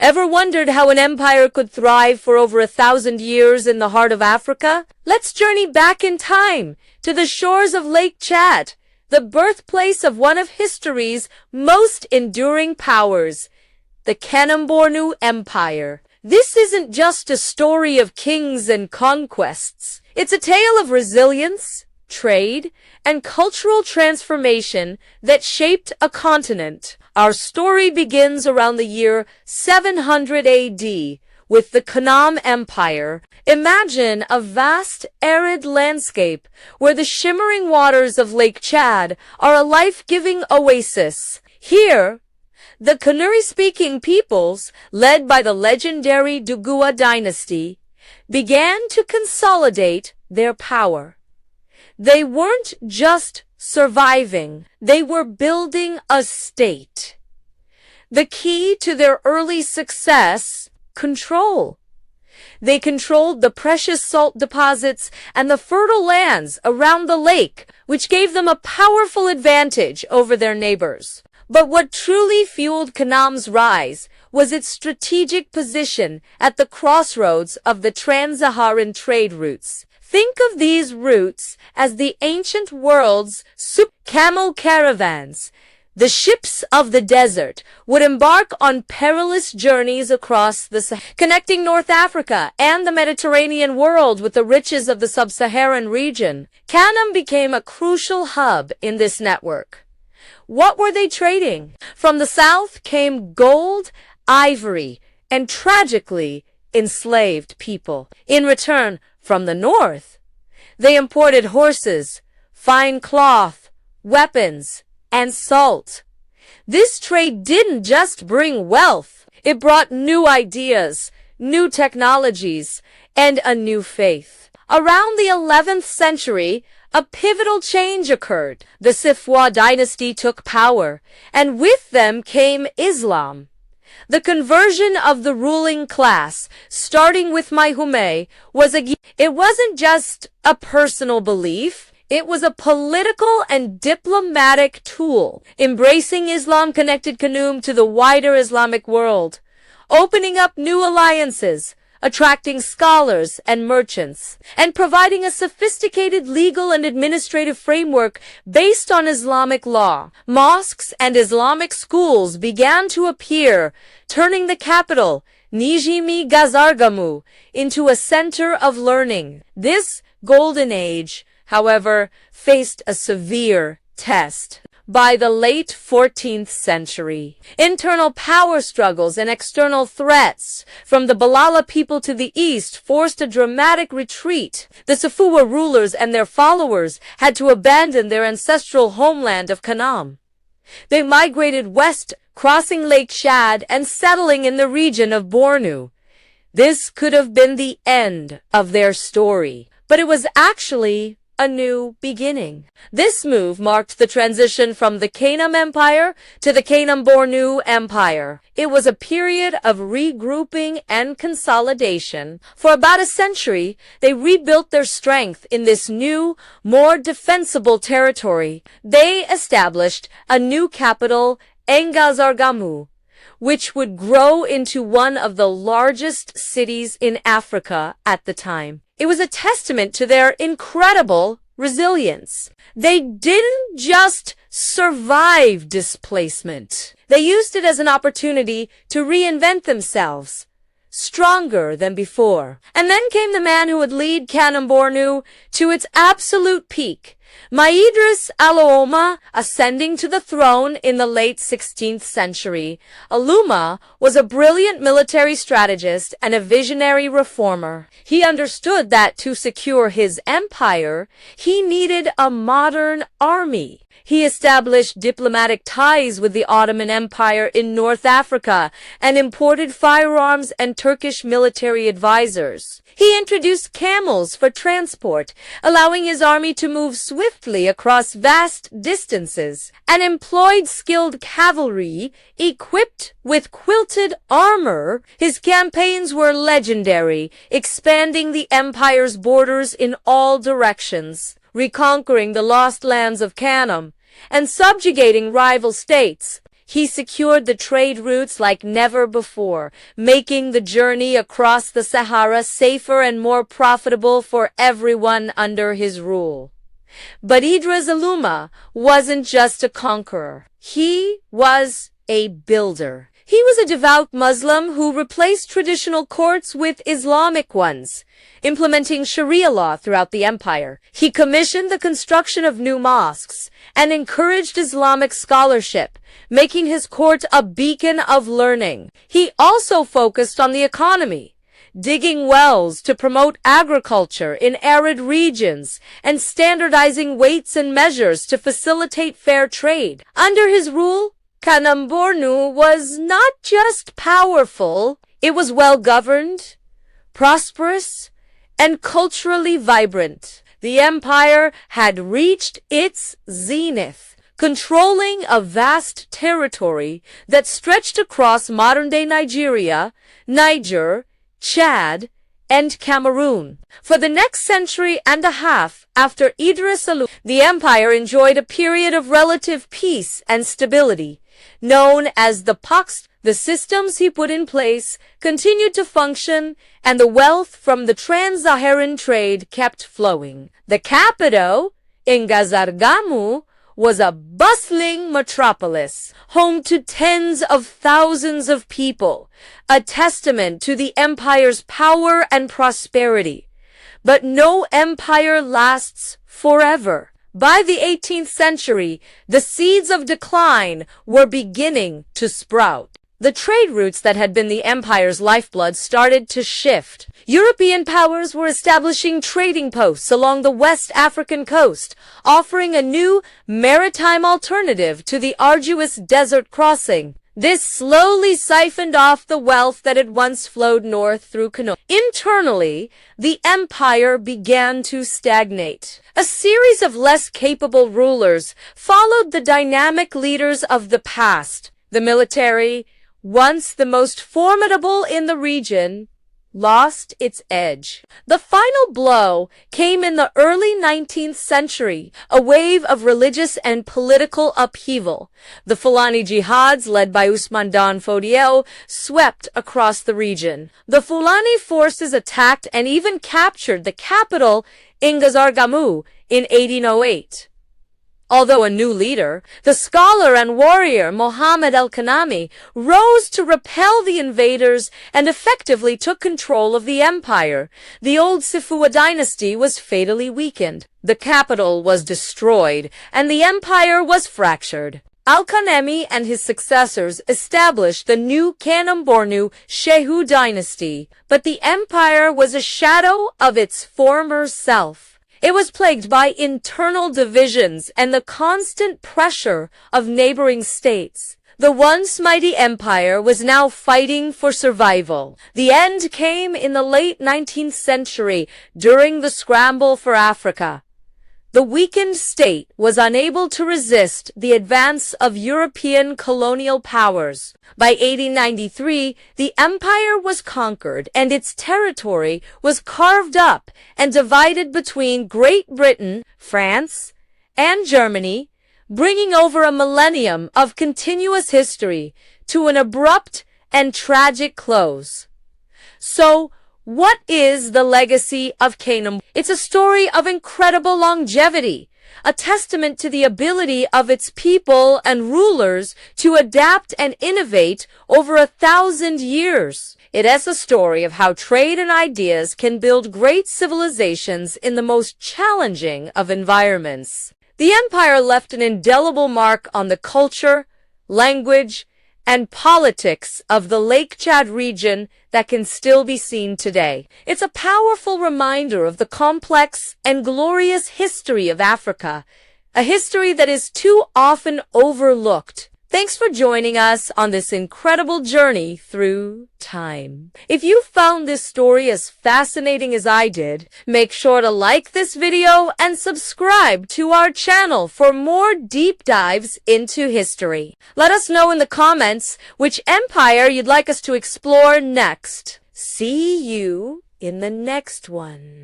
Ever wondered how an empire could thrive for over 1,000 years in the heart of Africa? Let's journey back in time to the shores of Lake Chad, the birthplace of one of history's most enduring powers, the Kanem Bornu Empire. This isn't just a story of kings and conquests. It's a tale of resilience, trade, and cultural transformation that shaped a continent. Our story begins around the year 700 AD with the Kanem Empire. Imagine a vast, arid landscape where the shimmering waters of Lake Chad are a life-giving oasis. Here, the Kanuri-speaking peoples, led by the legendary Dugua dynasty, began to consolidate their power. They weren't just surviving, they were building a state. The key to their early success: control. They controlled the precious salt deposits and the fertile lands around the lake, which gave them a powerful advantage over their neighbors. But what truly fueled Kanem's rise was its strategic position at the crossroads of the trans-Saharan trade routes. Think of these routes as the ancient world's camel caravans. The ships of the desert would embark on perilous journeys across the Sahara, connecting North Africa and the Mediterranean world with the riches of the sub-Saharan region. Kanem became a crucial hub in this network. What were they trading? From the south came gold, ivory, and tragically enslaved people. In return, from the north, they imported horses, fine cloth, weapons, and salt. This trade didn't just bring wealth, it brought new ideas, new technologies, and a new faith. Around the 11th century, a pivotal change occurred. The Sifwa dynasty took power, and with them came Islam. The conversion of the ruling class, starting with Mai it wasn't just a personal belief, it was a political and diplomatic tool. Embracing Islam connected Kanem to the wider Islamic world, opening up new alliances, attracting scholars and merchants, and providing a sophisticated legal and administrative framework based on Islamic law. Mosques and Islamic schools began to appear, turning the capital, Nijimi Gazargamu, into a center of learning. This golden age, however, faced a severe test. By the late 14th century, internal power struggles and external threats from the Balala people to the east forced a dramatic retreat. The Sifwa rulers and their followers had to abandon their ancestral homeland of Kanem. They migrated west, crossing Lake Chad and settling in the region of Bornu. This could have been the end of their story, but it was actually a new beginning. This move marked the transition from the Kanem Empire to the Kanem Bornu Empire. It was a period of regrouping and consolidation. For about a century, they rebuilt their strength in this new, more defensible territory. They established a new capital, Engazargamu, which would grow into one of the largest cities in Africa at the time. It was a testament to their incredible resilience. They didn't just survive displacement. They used it as an opportunity to reinvent themselves, stronger than before. And then came the man who would lead Kanem Bornu to its absolute peak, Mai Idris Alooma, ascending to the throne in the late 16th century. Alooma was a brilliant military strategist and a visionary reformer. He understood that to secure his empire, he needed a modern army. He established diplomatic ties with the Ottoman Empire in North Africa and imported firearms and Turkish military advisors. He introduced camels for transport, allowing his army to move swiftly across vast distances, and employed skilled cavalry equipped with quilted armor. His campaigns were legendary, expanding the empire's borders in all directions, reconquering the lost lands of Kanem, and subjugating rival states. he secured the trade routes like never before, making the journey across the Sahara safer and more profitable for everyone under his rule. But Idris Alooma wasn't just a conqueror. He was a builder. He was a devout Muslim who replaced traditional courts with Islamic ones, implementing Sharia law throughout the empire. He commissioned the construction of new mosques and encouraged Islamic scholarship, making his court a beacon of learning. He also focused on the economy, digging wells to promote agriculture in arid regions and standardizing weights and measures to facilitate fair trade. Under his rule, Kanem Bornu was not just powerful, it was well-governed, prosperous, and culturally vibrant. The empire had reached its zenith, controlling a vast territory that stretched across modern-day Nigeria, Niger, Chad, and Cameroon. For the next century and a half after Idris Alooma, the empire enjoyed a period of relative peace and stability, known as the Pax. The systems he put in place continued to function, and the wealth from the trans-Saharan trade kept flowing. The capital, N'Gazargamu, was a bustling metropolis, home to tens of thousands of people, a testament to the empire's power and prosperity. But no empire lasts forever. By the 18th century, the seeds of decline were beginning to sprout. The trade routes that had been the empire's lifeblood started to shift. European powers were establishing trading posts along the West African coast, offering a new maritime alternative to the arduous desert crossing. This slowly siphoned off the wealth that had once flowed north through Kanem. Internally, the empire began to stagnate. A series of less capable rulers followed the dynamic leaders of the past. The military, once the most formidable in the region, lost its edge. The final blow came in the early 19th century, a wave of religious and political upheaval. The Fulani jihads, led by Usman Dan Fodio, swept across the region. The Fulani forces attacked and even captured the capital, N'Gazargamu, in 1808. Although a new leader, the scholar and warrior Muhammad al-Kanami rose to repel the invaders and effectively took control of the empire. The old Sifua dynasty was fatally weakened. The capital was destroyed, and the empire was fractured. Al-Kanemi and his successors established the new Kanem Bornu Shehu dynasty, but the empire was a shadow of its former self. It was plagued by internal divisions and the constant pressure of neighboring states. The once mighty empire was now fighting for survival. The end came in the late 19th century during the scramble for Africa. The weakened state was unable to resist the advance of European colonial powers. By 1893, the empire was conquered and its territory was carved up and divided between Great Britain, France, and Germany, bringing over a millennium of continuous history to an abrupt and tragic close. So, what is the legacy of Kanem? It's a story of incredible longevity, a testament to the ability of its people and rulers to adapt and innovate over 1,000 years. It is a story of how trade and ideas can build great civilizations in the most challenging of environments. The empire left an indelible mark on the culture, language, and politics of the Lake Chad region that can still be seen today. It's a powerful reminder of the complex and glorious history of Africa, a history that is too often overlooked. Thanks for joining us on this incredible journey through time. If you found this story as fascinating as I did, make sure to like this video and subscribe to our channel for more deep dives into history. Let us know in the comments which empire you'd like us to explore next. See you in the next one.